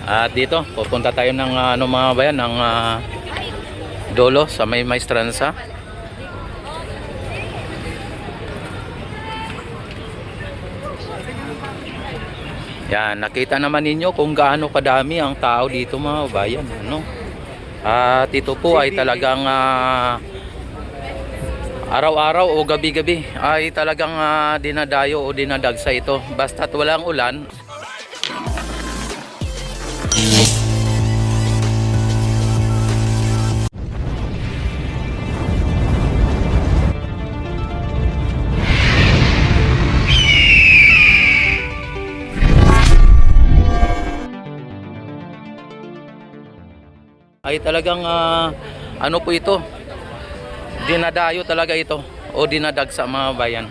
At dito, pupunta tayo ng ano mga bayan, ng Dolo sa may Maestranza. Yan, nakita naman ninyo kung gaano kadami ang tao dito mga bayan, ano? At ito po ay talagang araw-araw o gabi-gabi ay talagang dinadayo o dinadagsa ito. Basta't walang ulan. Ay talagang ano po ito, dinadayo talaga ito o dinadagsa mga bayan.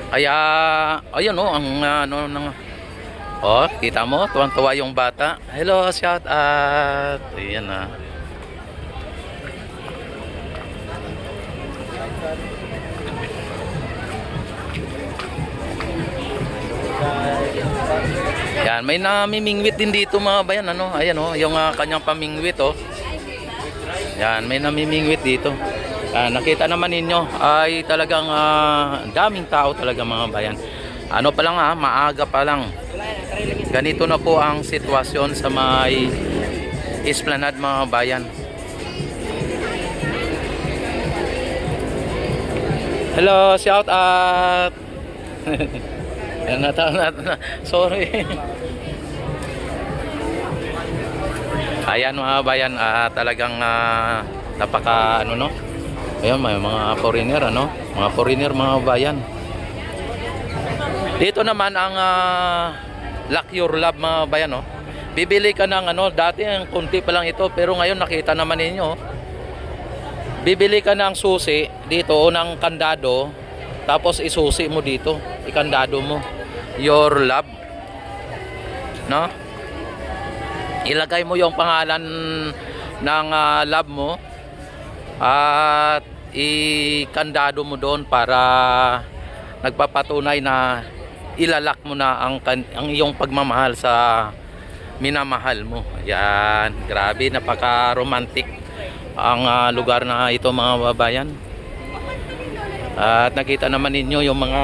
Kaya ayun ang ano ng kita mo, tuwang-tuwa yung bata. Hello, shout out. Ayan na. Yan, may namimingwit din dito mga bayan, ano? Ayan yung kanyang pamingwit Yan, may namimingwit dito. Nakita naman ninyo ay talagang daming tao talaga mga bayan. Ano pa lang maaga pa lang. Ganito na po ang sitwasyon sa may Esplanade mga bayan. Hello, shout out. Yan na. Sorry. Ayan mga bayan, talagang napaka ano Ayan, may mga foreigner mga foreigner mga bayan. Dito naman ang Lock Your Love mga bayan Bibili ka ng dati ang kunti pa lang ito pero ngayon nakita naman ninyo. Bibili ka ng susi dito o ng kandado tapos isusi mo dito, ikandado mo Your Love. Ilagay mo yung pangalan ng love mo at ikandado mo doon para nagpapatunay na ilalak mo na ang iyong pagmamahal sa minamahal mo. Yan, grabe, napaka-romantic ang lugar na ito mga babayan. At nakita naman ninyo yung mga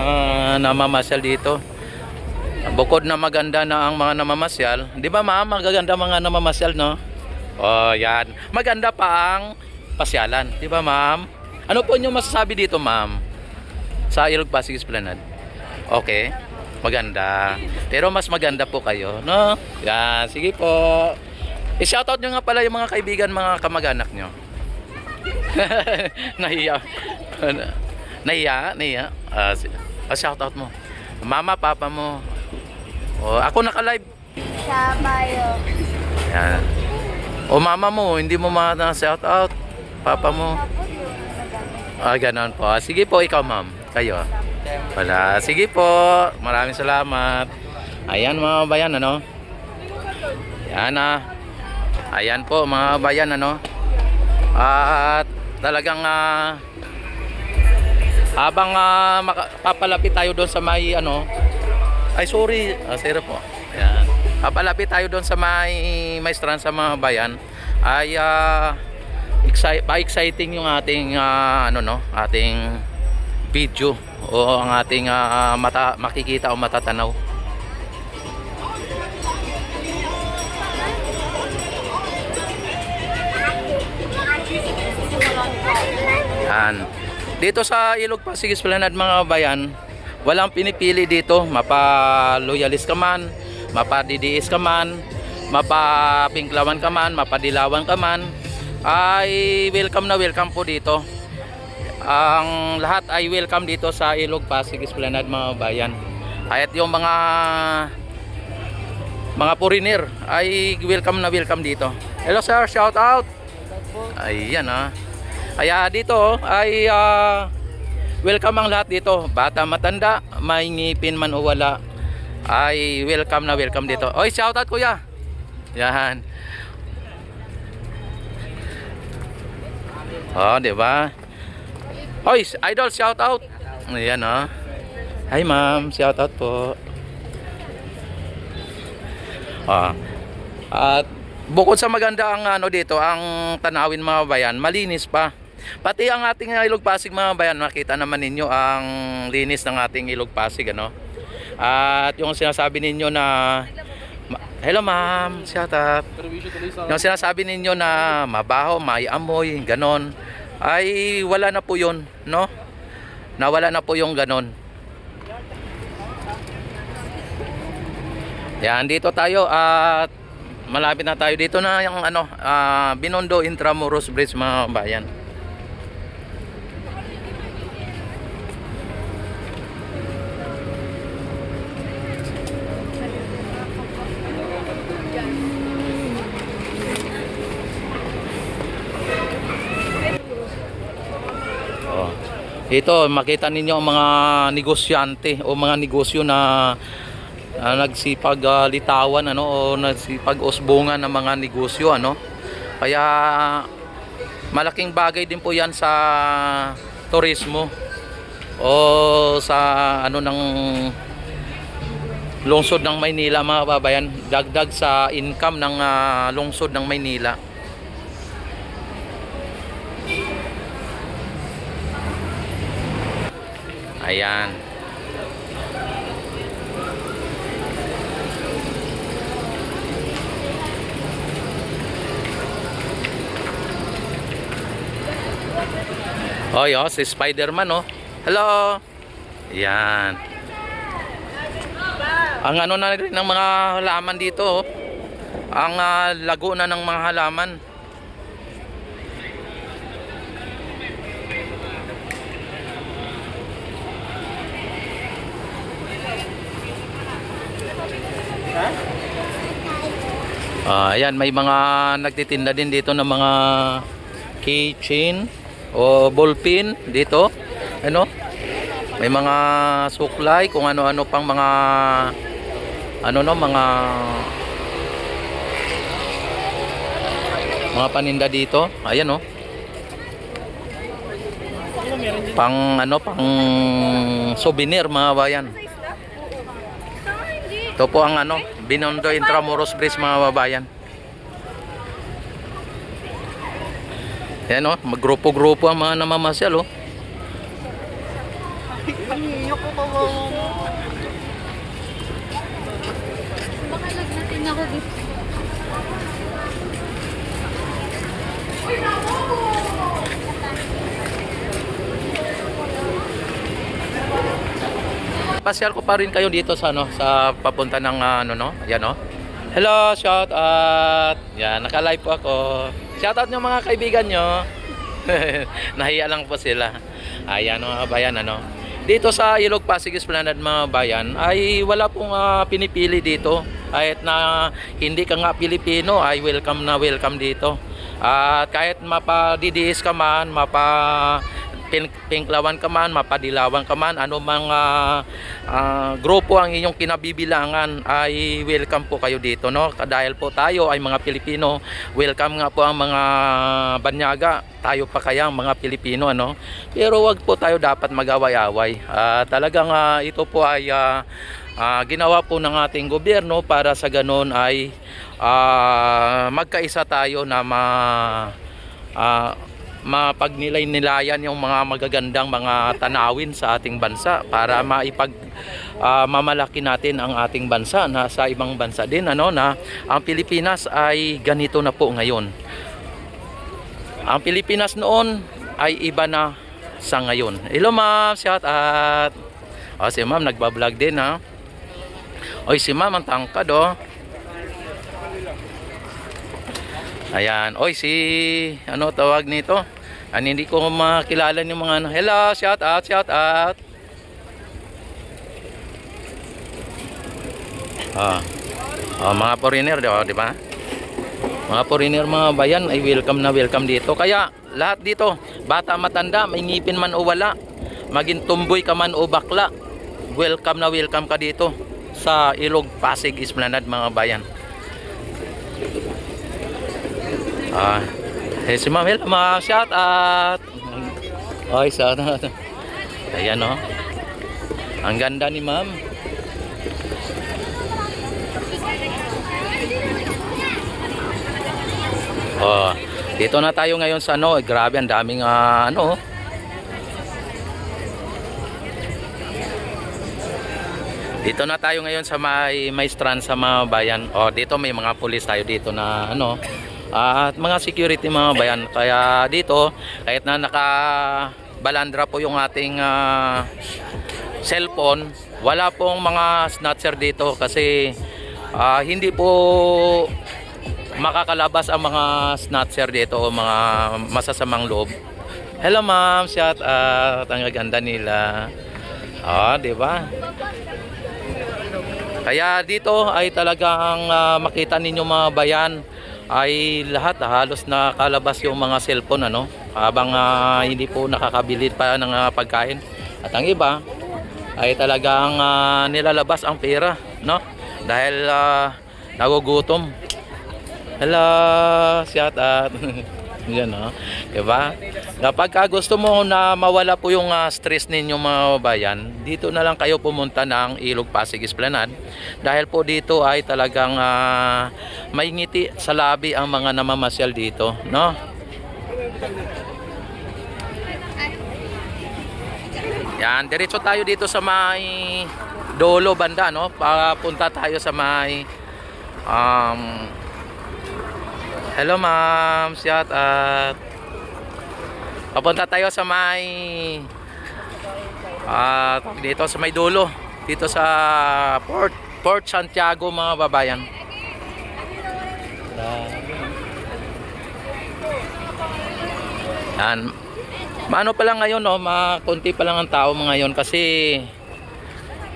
namamasyal dito. Bukod na maganda na ang mga namamasyal, di ba ma'am, magaganda mga namamasyal yan, maganda pa ang pasyalan, di ba ma'am? Ano po yung masasabi dito ma'am sa Ilog Pasig Esplanade? Okay, maganda, pero mas maganda po kayo, yan, sige po. I-shoutout nyo nga pala yung mga kaibigan, mga kamag-anak nyo. Nahiya. Shoutout mo mama, papa mo. Ako naka-live. Sabayo. Yan. Mama mo, hindi mo ma-shout out. Papa mo. Ganon po. Sige po, ikaw ma'am. Kayo. Wala. Sige po. Maraming salamat. Ayan mga bayan, Yan Ayan po mga bayan, At talagang habang papalapit tayo doon sa may ay sorry, sira po. Ayan. Papalapit tayo doon sa may Maestranza mga bayan. Ay pa-exciting yung ating ating video o ang ating makikita o matatanaw. Yan. Dito sa Ilog Pasig Esplanade mga bayan, walang pinipili dito, mapa-loyalist ka man, mapa-DDS ka man, mapa-pinklawan ka man, mapa-dilawan ka man, ay welcome na welcome po dito. Ang lahat ay welcome dito sa Ilog Pasig Esplanade mga bayan. Kahit yung mga foreigner ay welcome na welcome dito. Hello sir, shout out. Ayan Kaya dito ay welcome ang lahat dito. Bata, matanda, may ngipin man o wala, ay welcome na welcome dito. Oy, shout out kuya. Yan. Di ba? Oy, idol, shout out. Ayan Hi ma'am, shout out po. Ah, at bukod sa maganda ang ano dito, ang tanawin mga bayan, malinis pa. Pati ang ating Ilog Pasig mga bayan, makita naman ninyo ang linis ng ating Ilog Pasig, ano. At yung sinasabi ninyo na hello ma'am, shout out. Yung sinasabi ninyo na mabaho, may amoy, ganon, ay wala na po yun, no? Nawala na po yung ganon. Yan, dito tayo at malapit na tayo. Dito na yung ano, Binondo Intramuros Bridge mga bayan. Oh. Ito, makita ninyo ang mga negosyante o mga negosyo na nagsipag-litawan, ano, o nagsipag-usbungan ng mga negosyo, ano. Kaya malaking bagay din po 'yan sa turismo o sa ano ng lungsod ng Maynila mga kababayan, dagdag sa income ng lungsod ng Maynila. Ayan. Oy, oh, si Spider-Man, oh. Hello. Yan. Ang ano na rin ng mga halaman dito, oh. Ang lago na ng mga halaman. Ayan, may mga nagtitinda din dito ng mga keychain o ballpen dito, ano, may mga suklay, kung ano-ano pang mga ano no, mga paninda dito. Ayan, oh, pang ano, pang souvenir mga bayan. Ito po ang ano, Binondo Intramuros Bridge mga babayan. Ayan, oh, maggrupo-grupo ang mga namamasyal, oh. Baka lagnatin ako dito. Pasyal ko pa rin kayo dito sa ano, sa papunta ng ano no. Ayan, oh. Hello, shout out. Yan, naka-live po ako. Shout out nyo mga kaibigan nyo. Nahiya lang po sila. Ayan mga bayan, ano. Dito sa Ilog Pasig Esplanade mga bayan ay wala pong pinipili dito. Kahit na hindi ka nga Pilipino ay welcome na welcome dito. At kahit mapadidiis ka man, pinklawan ka man, mapadilawan ka man, ano mga grupo ang inyong kinabibilangan ay welcome po kayo dito, no? Dahil po tayo ay mga Pilipino, welcome nga po ang mga banyaga, tayo pa kaya ang mga Pilipino, ano? Pero wag po tayo dapat mag-away-away. Talagang ito po ay ginawa po ng ating gobyerno para sa ganon ay magkaisa tayo na mapagnilay-nilayan yung mga magagandang mga tanawin sa ating bansa para mamalaki natin ang ating bansa na sa ibang bansa din, ano, na ang Pilipinas ay ganito na po ngayon. Ang Pilipinas noon ay iba na sa ngayon. Hello ma'am, shout out. O, si ma'am nagbablog din, ha. Oy, si ma'am ang tangkad, oh. Ayan. Oy, si ano tawag nito? Hindi ko makilala yung mga ano. Hello, shout out, shout out. Mga foreigner, di ba? Mga foreigner mga bayan ay welcome na welcome dito. Kaya lahat dito, bata matanda, may ngipin man o wala, maging tumboy ka man o bakla, welcome na welcome ka dito sa Ilog Pasig Esplanade mga bayan. Si ma'am, hello ma'am, shout out. Oy, shout out. Ayan, oh. Ang ganda ni ma'am. Dito na tayo ngayon sa ano, grabe ang daming ano. Dito na tayo ngayon sa may strand sa mga bayan. O dito may mga pulis tayo dito na ano, at mga security mga bayan. Kaya dito kahit na naka-balandra po yung ating cellphone, wala pong mga snatcher dito kasi hindi po makakalabas ang mga snatcher dito o mga masasamang loob. Hello ma'am, shout out, ang ganda nila. Di ba? Kaya dito ay talagang makita ninyo mga bayan ay lahat halos nakalabas yung mga cellphone ano, habang hindi po nakakabili pa ng pagkain. At ang iba ay talagang nilalabas ang pera, no? Dahil nagugutom. Hello, shout out. Yan, no? Diba? Kapag gusto mo na mawala po yung stress ninyo mga bayan, dito na lang kayo pumunta ng Ilog Pasig Esplanade. Dahil po dito ay talagang may ngiti sa labi ang mga namamasyal dito, no? Yan, diretso tayo dito sa may Dolo banda, no? Papunta tayo sa may hello ma'am, shout out. Papunta tayo sa may dito sa may Dolo, dito sa Port Santiago mga babayan. Yan. Maano pa lang ngayon, no? Konti pa lang ang tao ngayon kasi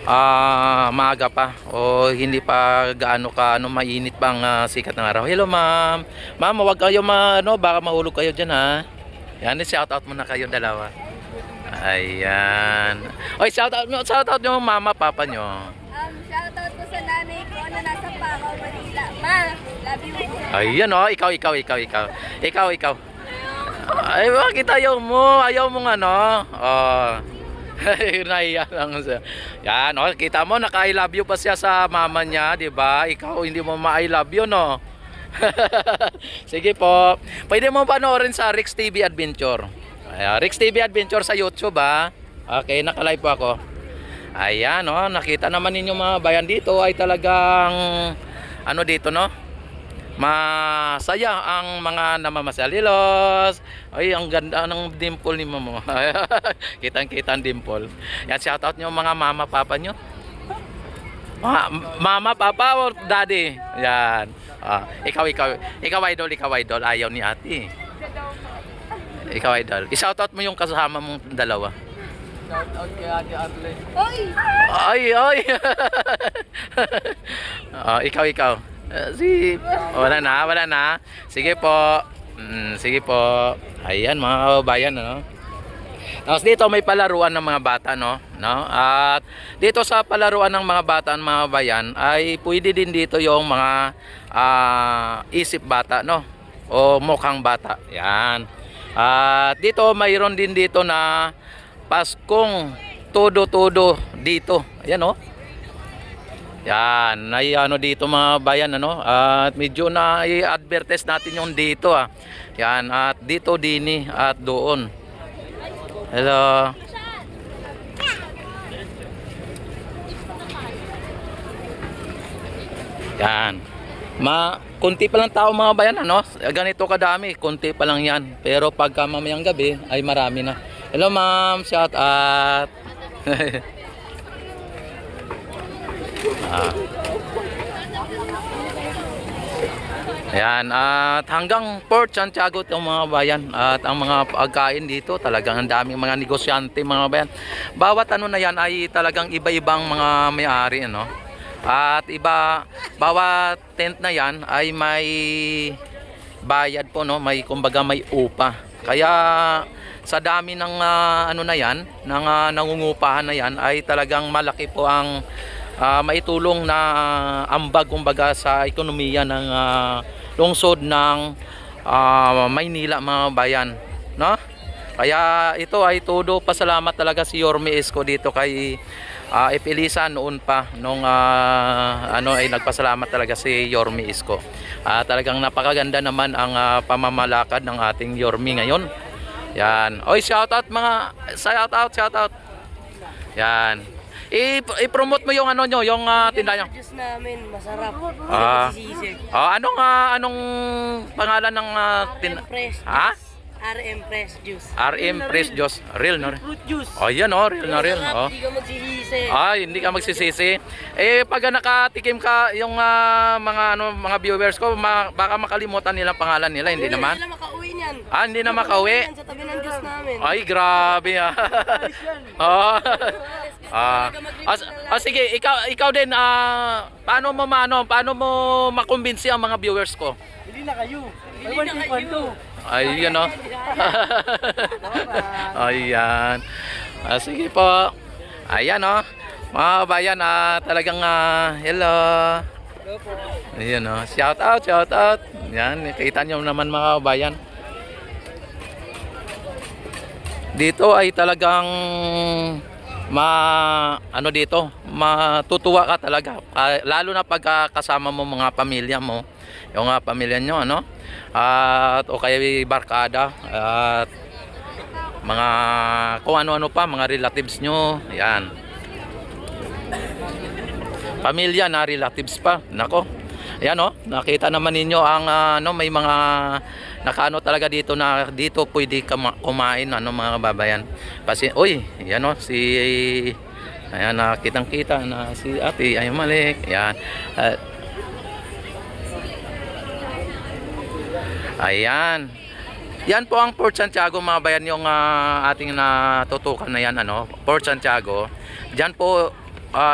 maaga pa o hindi pa gaano ka mainit pa ang sikat ng araw. Hello ma'am. Ma'am, huwag kayo baka mahulog kayo diyan ha. Yan, shout out muna kayo dalawa. Ayan. Oy, shout out yung mama, papa nyo. Shout out po sa nanay ko na nasa Pacau, Manila. Ma, love you. Ayan ikaw. Ikaw. Ay, bakit ayaw mo? Ayaw mo Nahiya lang siya. Yan, kita mo, naka-I love you pa siya sa mama niya, di ba? Ikaw, hindi mo ma-I love you, no? Sige po. Pwede mo panoorin sa Rex TV Adventure. Rex TV Adventure sa YouTube, ha? Okay, naka-live po ako. Ayan, nakita naman ninyo mga bayan dito ay talagang dito, no? Masaya ang mga namamasyalilos. Ay, ang ganda ng dimple ni mama. Kitang-kita ang dimple. Yan, shout out nyo mga mama, papa nyo. Mama, papa o daddy? Yan. Ikaw idol. Ayaw ni ate. Ikaw idol. I-shout out mo yung kasama mong dalawa. Shout out kay Ate Arlen. Oy! Ay. Ikaw. Wala na. Sige po. Sige po. Ayan mga kabayan, no? Tapos dito may palaruan ng mga bata, no? At dito sa palaruan ng mga bata, mga bayan, ay pwede din dito yung mga isip bata, no? O mukhang bata. Yan. At dito mayroon din dito na Paskong todo dito. Ayan, no? Yan, ay dito mga bayan, at medyo na i-advertise natin yung dito, Yan, at dito dini at doon. Hello. Yan. Kunti pa lang tao mga bayan, ganito kadami, kunti pa lang yan. Pero pagka mamayang gabi ay marami na. Hello ma'am, shout out. Ayan, at hanggang Port Santiago itong mga bayan. At ang mga pagkain dito talagang ang daming mga negosyante mga bayan. Bawat na yan ay talagang iba-ibang mga may-ari, At bawat tent na yan ay may bayad po, may kumbaga may upa. Kaya sa dami ng na yan, ng nangungupahan na yan ay talagang malaki po ang maitulong na ambag kumbaga sa ekonomiya ng lungsod ng Maynila mga bayan, Kaya ito ay todo pasalamat talaga si Yorme Isko dito kay ipilisan noon pa nung ay nagpasalamat talaga si Yorme Isko. Talagang napakaganda naman ang pamamalakad ng ating Yorme ngayon. Yan. Oy, shoutout mga shoutout. Yan. I-promote mo yung ano nyo, yung tinda nyo. Juice namin, masarap. Ah. Sisig. Anong pangalan ng Fresh Ha? juice. RM Fresh Juice. RM Fresh Juice. Real no? Fruit juice. Oh, yan oh, real na real. Masarap, Oh. hindi ka magsisisi. Hindi ka magsisisi. Pag nakatikim ka yung mga viewers ko, baka makalimutan nila pangalan nila, hindi naman. Hindi sila makauwi niyan. Hindi na makauwi. Sa tabi ng juice namin. Ay, grabe ah. Oh. Sige, ikaw din paano mo makumbinsi ang mga viewers ko? Hindi na kayo. Hindi na kayo. Ay, yan oh. Ayan. Sige po. Ayan oh. Mga kabayan, talagang hello. Ayan oh. Shout out. Yan, nakita nyo naman mga kabayan. Dito ay talagang matutuwa ka talaga. Lalo na pag kasama mo mga pamilya mo. Yung pamilya nyo, ano? O kaya barkada at mga kung ano-ano pa, mga relatives nyo. Yan. Pamilya na relatives pa. Nako. Ayan oh, nakita naman ninyo ang may mga nakaano talaga dito na dito pwede kumain mga kababayan. Kasi yan oh, ayan kitang-kita na si Ate ay Malik. Ayan. Ayan. Yan po ang Port Santiago mga bayan, yung ating natutukan na yan, Port Santiago. Diyan po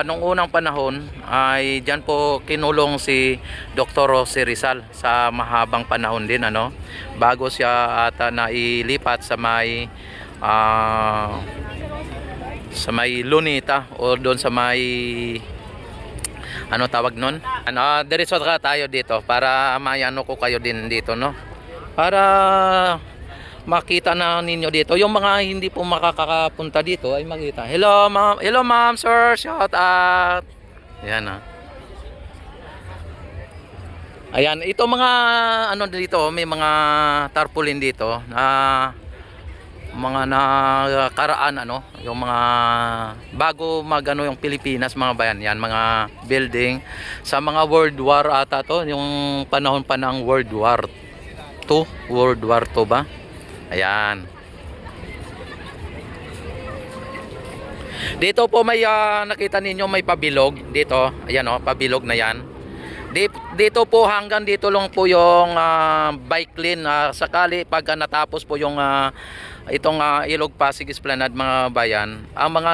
nung unang panahon ay diyan po kinulong si Dr. Jose Rizal sa mahabang panahon din, bago siya ata nailipat sa may Lunita o doon sa may tawag nun? Diretso ka tayo dito para mayano ko kayo din dito, para makita na ninyo dito. Yung mga hindi po makakapunta dito ay makita. Hello ma'am, sir, shout out. Ayan Ayan, ito mga dito, may mga tarpaulin dito na mga nakaraan yung mga bago yung Pilipinas mga bayan, yan mga building sa mga World War ata to, yung panahon pa ng World War II ba? Ayan. Dito po may nakita ninyo may pabilog dito. Ayan pabilog na yan. Dito po hanggang dito lang po yung bike lane. Sakali pag natapos po yung itong Ilog Pasig Esplanade mga bayan, ang mga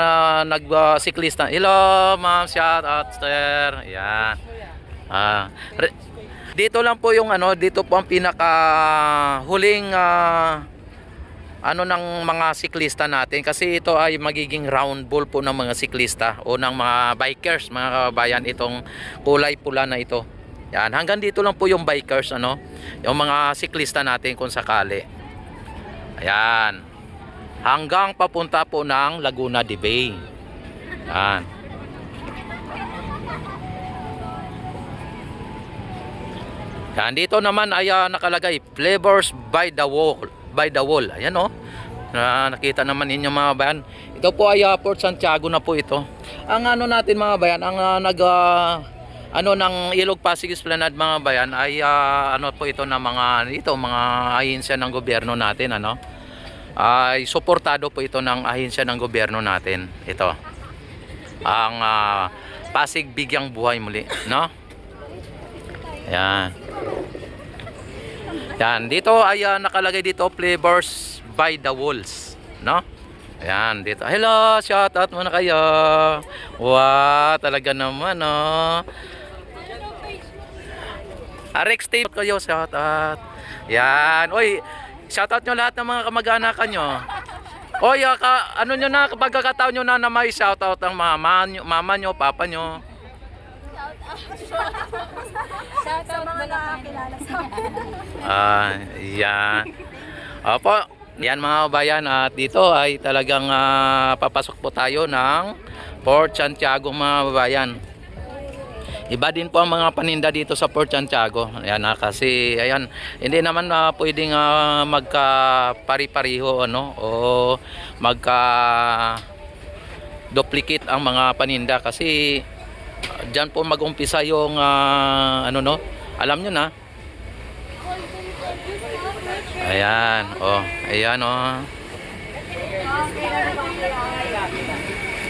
nagsiklista, hello ma'am, shout out sir. Ayan. Dito lang po yung dito po ang pinaka huling ng mga siklista natin, kasi ito ay magiging round ball po ng mga siklista o ng mga bikers mga kabayan, itong kulay pula na ito. Yan, hanggang dito lang po yung bikers, yung mga siklista natin kung sakali. Ayan. Hanggang papunta po ng Laguna de Bay. Yan. Yan, dito naman ay nakalagay Flavors by the Wall. Ayan nakita naman ninyo mga bayan. Ito po ay Port Santiago na po ito. Ang natin mga bayan, ang ng Ilog Pasig Esplanade mga bayan ay po ito na mga ahensya ng gobyerno natin, ay suportado po ito ng ahensya ng gobyerno natin. Ito ang Pasig Bigyang Buhay Muli, Ayan. Yan, dito ay nakalagay dito Flavors by the Walls, Ayan, dito. Hello, shout out muna kayo. Wow, talaga naman, Rex tape kayo, shout out. Yan. Shout out nyo lahat ng mga kamag-anakan nyo. Nyo na, pagkakataon nyo na may shout out ang mama nyo, papa nyo. Shout out mga nakakilala sa Yan. Opo, Yan mga kabayan, at dito ay talagang papasok po tayo ng Port Santiago mga kabayan. Iba din po ang mga paninda dito sa Port Santiago. Ayan, kasi ayan, hindi naman pwedeng magka-pari-pariho ano, o magka duplicate ang mga paninda, kasi diyan po mag-umpisa yung ano no, alam nyo na. Ayan, oh, ayan oh.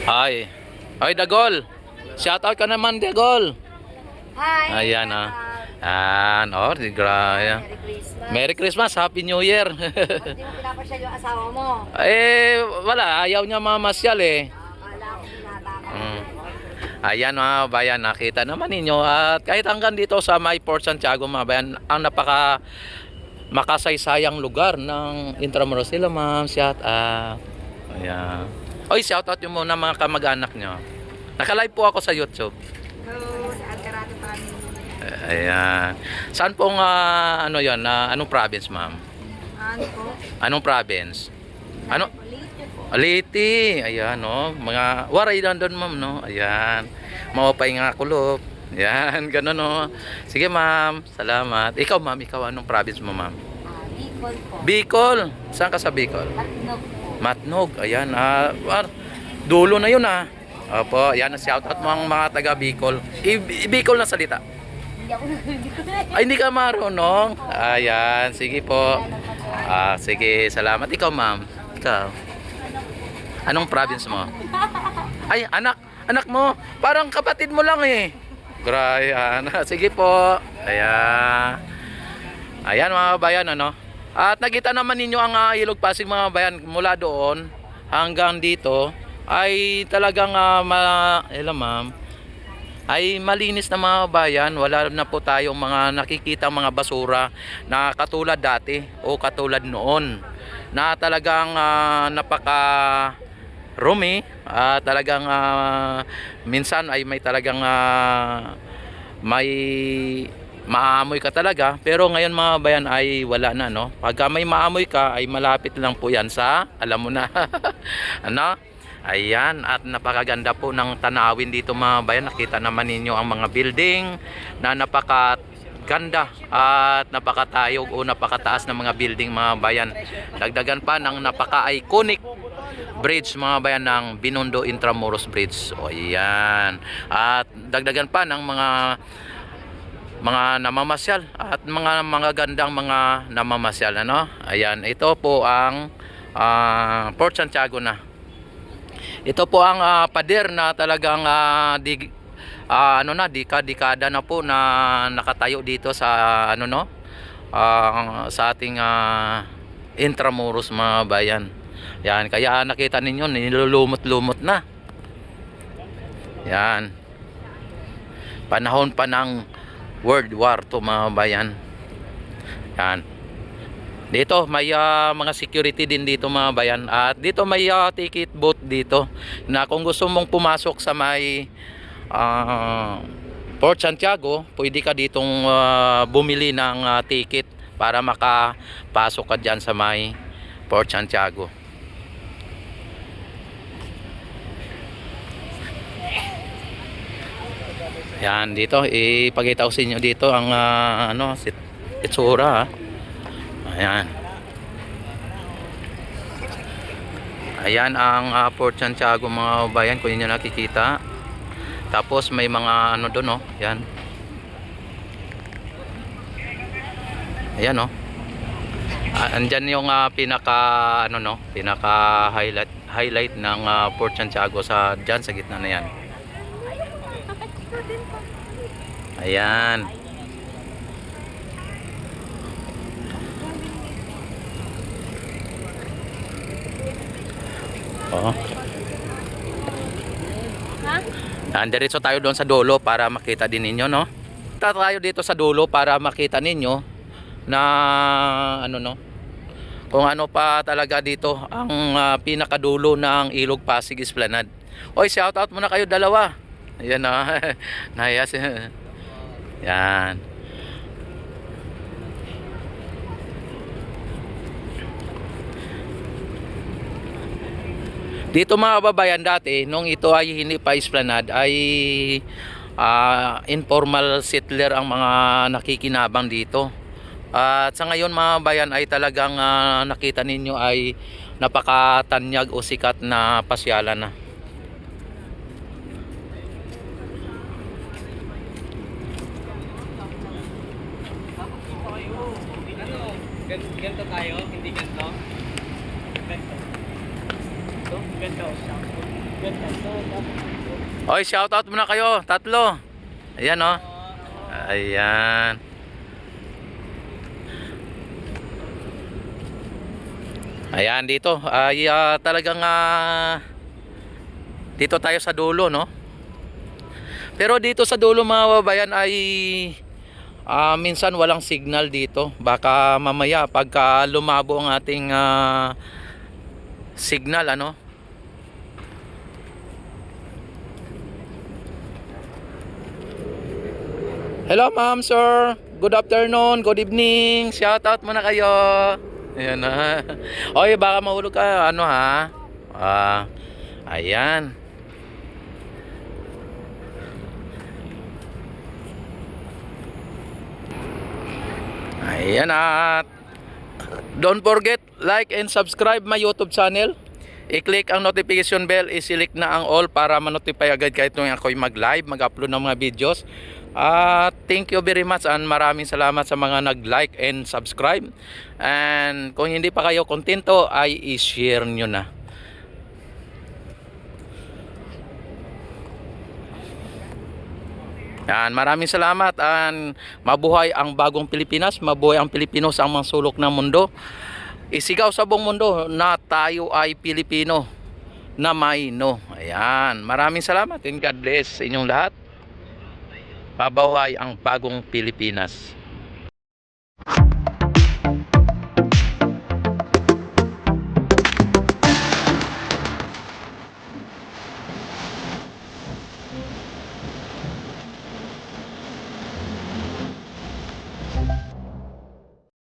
Ay, ay Dagol. Shout out ka naman, Dagol. Hi! Ayan ah. Ayan, oh, di grabe. Merry Christmas, Happy New Year. Hindi mo pinapasyal yung asawa mo. Eh, wala, ayaw niya mamasyal eh. Akala ko pinataka. Ayan mga bayan, nakita naman ninyo, at kahit hanggang dito sa may Port Santiago mga bayan, ang napaka makasaysayang lugar ng Intramuros. Sila ma'am, shout out. Ayan. Oy, shout out yung muna mga kamag-anak nyo. Naka-live po ako sa YouTube. Hello, sa Alcarate family. Ayan. Saan pong ano yon, anong province ma'am? Ano po? Anong province? Ano? Late po. Leyte. Ayan no, mga waray lang doon ma'am no. Ayan. Maupay nga kulop. Ayan, ganun no. Sige ma'am, salamat. Ikaw ma'am, ikaw anong province mo ma'am? Bicol po. Bicol. Saan ka sa Bicol? Matnog po. Matnog. Ayan. Dulo na yun ah. Opo, ayan, shout out mo ang mga taga Bicol. Bicol na salita. Hindi ako Ay, hindi ka marunong. Ayan, sige po. Sige, salamat. Ikaw ma'am. Ikaw. Anong province mo? Ay, anak mo. Parang kapatid mo lang eh. Grabe. Sige po. Ayan. Ayan mga bayan, ano. At nakita naman ninyo ang Ilog Pasig mga bayan, mula doon hanggang dito ay talagang ma'am, ay malinis na mga bayan. Wala na po tayong mga nakikita mga basura na katulad dati o katulad noon, na talagang napaka rumi, talagang minsan ay may talagang may maamoy ka talaga. Pero ngayon mga bayan ay wala na no. Pagka may maamoy ka ay malapit lang po yan sa, alam mo na. Ano? Ayan, at napakaganda po ng tanawin dito mga bayan. Nakita naman ninyo ang mga building na napakaganda at napakatayog o napakataas na mga building mga bayan. Dagdagan pa ng napaka-iconic bridge mga bayan ng Binondo Intramuros Bridge. O ayan. At dagdagan pa ng mga namamasyal at mga gandang mga namamasyal ano. Ayan, ito po ang Port Santiago na. Ito po ang pader na talagang dekada na po na nakatayo dito sa sa ating Intramuros mga bayan. Yan, kaya nakita ninyo nilulumot-lumot na. Yan. Panahon pa ng World War II mga bayan. Yan. Dito may mga security din dito mga bayan, at dito may ticket booth dito na kung gusto mong pumasok sa may Port Santiago, pwede ka ditong bumili ng ticket para makapasok ka dyan sa may Port Santiago. Yan, dito ipakita ko sa inyo dito ang itsura. Ayan. Ayan ang Port Santiago mga bayan, kung inyo nakikita. Tapos may mga doon yan. Ayan andyan yung pinaka highlight ng Port Santiago sa diyan sa gitna na yan. Ayan. Oh. Diretso tayo doon sa dulo para makita din ninyo no. Tayo dito sa dulo para makita ninyo na kung ano pa talaga dito ang pinakadulo ng Ilog Pasig Esplanade. Oy, shout out muna kayo dalawa. Ayan na. Nahiyas. Yan. Dito mga kababayan, dati nung ito ay hindi pa esplanade ay informal settler ang mga nakikinabang dito. At sa ngayon mga kababayan ay talagang nakita ninyo ay napakatanyag o sikat na pasyalan na. Ganto tayo, hindi ganto. Ganto. Ito, ganto. Ganto. Oy, shoutout muna kayo, tatlo. Ayan oh. Ayan. Ayan dito ay talagang dito tayo sa dulo, no? Pero dito sa dulo mga kababayan ay minsan walang signal dito. Baka mamaya pagka lumabo ang ating signal, ano? Hello ma'am, sir. Good afternoon, good evening. Shout out muna kayo. Ayan na. Oy, baka mahulog ka, ano ha? Ayan. Ayan at don't forget like and subscribe my YouTube channel. I-click ang notification bell, i-select na ang all para ma-notify agad kahit nung ako'y mag-live, mag-upload ng mga videos. Thank you very much and maraming salamat sa mga nag-like and subscribe. And kung hindi pa kayo kontento ay i-share nyo na. Yan, maraming salamat and mabuhay ang bagong Pilipinas, mabuhay ang Pilipino sa mga sulok ng mundo. Isigaw sa buong mundo na tayo ay Pilipino na may no. Ayan, maraming salamat and God bless sa inyong lahat. Mabuhay ang bagong Pilipinas.